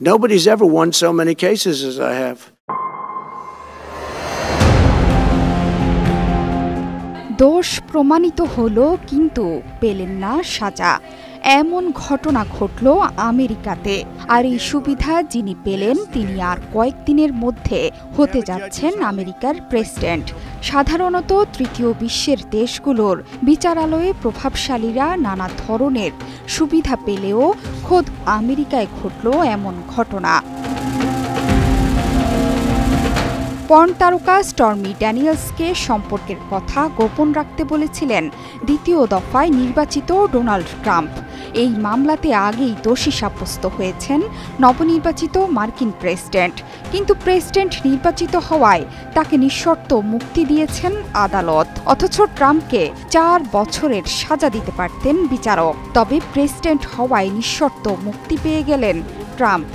Nobody's ever won so many cases as I have. দোষ প্রমাণিত হলো কিন্তু পেলেন না সাজা। এমন ঘটনা ঘটল আমেরিকাতে। আর এই সুবিধা যিনি পেলেন তিনি আর কয়েকদিনের মধ্যে হতে যাচ্ছেন আমেরিকার প্রেসিডেন্ট। সাধারণত তৃতীয় বিশ্বের দেশগুলোর বিচারালয়ে প্রভাবশালীরা নানা ধরনের সুবিধা পেলেও খোদ আমেরিকায় ঘটল এমন ঘটনা। পর্ন তারকা স্টর্মি ড্যানিয়েলসকে সম্পর্কের কথা গোপন রাখতে বলেছিলেন দ্বিতীয় দফায় নির্বাচিত ডোনাল্ড ট্রাম্প। এই মামলাতে আগেই দোষী সাব্যস্ত হয়েছেন নবনির্বাচিত মার্কিন প্রেসিডেন্ট। কিন্তু প্রেসিডেন্ট নির্বাচিত হওয়ায় তাকে নিঃশর্ত মুক্তি দিয়েছেন আদালত। অথচ ট্রাম্পকে 4 বছরের সাজা দিতে পারতেন বিচারক। তবে প্রেসিডেন্ট হওয়ায় নিঃশর্ত মুক্তি পেয়ে গেলেন ট্রাম্প।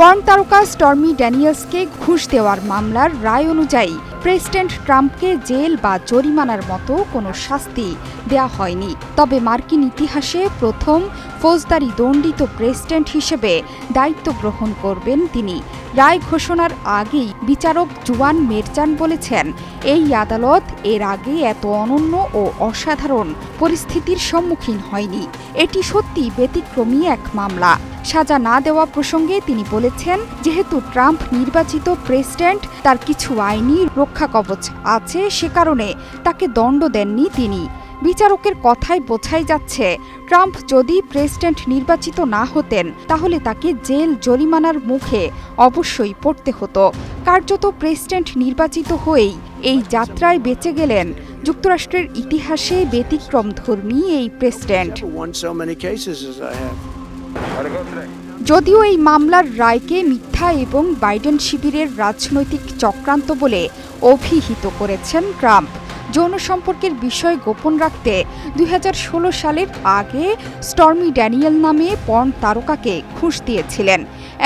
পর্ন তারকা স্টর্মি ড্যানিয়েলসকে ঘুষ দেওয়ার মামলার রায় অনুযায়ী প্রেসিডেন্ট ট্রাম্পকে জেল বা জরিমানার মতো কোনো শাস্তি দেয়া হয়নি। তবে মার্কিন ইতিহাসে প্রথম ফৌজদারি দণ্ডিত প্রেসিডেন্ট হিসেবে দায়িত্ব গ্রহণ করবেন তিনি। রায় ঘোষণার আগেই বিচারক জুয়ান মেরচান বলেছেন, এই আদালত এর আগে এত অনন্য ও অসাধারণ পরিস্থিতির সম্মুখীন হয়নি। এটি সত্যি ব্যতিক্রমী এক মামলা। সাজা না দেওয়া প্রসঙ্গে তিনি বলেছেন, যেহেতু ট্রাম্প নির্বাচিত প্রেসিডেন্ট, তার কিছু আইনি রক্ষাকবচ আছে, সে কারণে তাকে দণ্ড দেননি তিনি। বিচারকের কথায় বোঝাই যাচ্ছে, ট্রাম্প যদি প্রেসিডেন্ট নির্বাচিত না হতেন তাহলে তাকে জেল জরিমানার মুখে অবশ্যই পড়তে হতো। কার্যত প্রেসিডেন্ট নির্বাচিত হয়েই এই যাত্রায় বেঁচে গেলেন যুক্তরাষ্ট্রের ইতিহাসে ব্যতিক্রমধর্মী এই প্রেসিডেন্ট। যদিও এই মামলার রায়কে মিথ্যা এবং বাইডেন শিবিরের রাজনৈতিক চক্রান্ত বলে অভিহিত করেছেন ট্রাম্প। যৌন সম্পর্কের বিষয় গোপন রাখতে 2016 সালের আগে স্টর্মি ড্যানিয়েল নামে পর্ন তারকাকে ঘুষ দিয়েছিলেন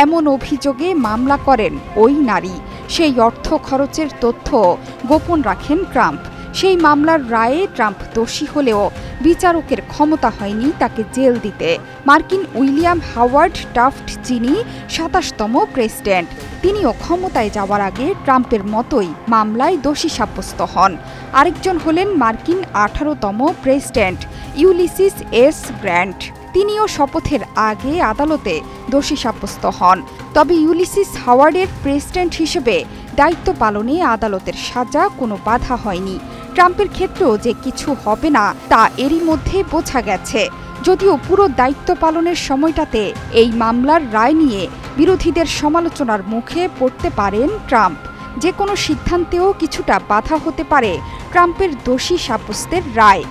এমন অভিযোগে মামলা করেন ওই নারী। সেই অর্থ খরচের তথ্য গোপন রাখেন ট্রাম্প। সেই মামলার রায়ে ট্রাম্প দোষী হলেও বিচারকের ক্ষমতা হয়নি তাকে জেল দিতে। মার্কিন উইলিয়াম হাওয়ার্ড টাফট, যিনি 27তম প্রেসিডেন্ট, তিনিও ক্ষমতায় যাওয়ার আগে ট্রাম্পের মতোই মামলায় দোষী সাব্যস্ত হন। আরেকজন হলেন মার্কিন 18তম প্রেসিডেন্ট ইউলিসিস এস গ্র্যান্ট। তিনিও শপথের আগে আদালতে দোষী সাব্যস্ত হন। তবে ইউলিসিস হাওয়ার্ডের প্রেসিডেন্ট হিসেবে দায়িত্ব পালনে আদালতের সাজা কোনো বাধা হয়নি। ট্রাম্পের ক্ষেত্রেও যে কিছু হবে না তা এরই মধ্যে বোঝা গেছে। যদিও পুরো দায়িত্ব পালনের সময়টাতে এই মামলার রায় নিয়ে বিরোধীদের সমালোচনার মুখে পড়তে পারেন ট্রাম্প। যে কোনো সিদ্ধান্তেও কিছুটা বাধা হতে পারে ট্রাম্পের দোষী সাব্যস্তের রায়।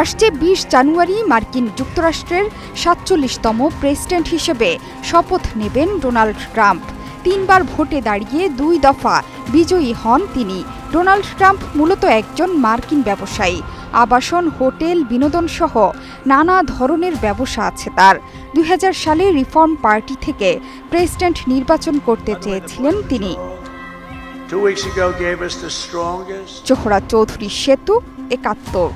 আসছে 20 জানুয়ারি মার্কিন যুক্তরাষ্ট্রের 47তম প্রেসিডেন্ট হিসেবে শপথ নেবেন ডোনাল্ড ট্রাম্প। 3 বার ভোটে দাঁড়িয়ে 2 দফা বিজয়ী হন তিনি। ডোনাল্ড ট্রাম্প মূলত একজন মার্কিন ব্যবসায়ী। আবাসন, হোটেল, বিনোদন সহ নানা ধরনের ব্যবসা আছে তার। 2000 সালে রিফর্ম পার্টি থেকে প্রেসিডেন্ট নির্বাচন করতে চেয়েছিলেন তিনি। জোহরা চৌধুরী সেতু, 71।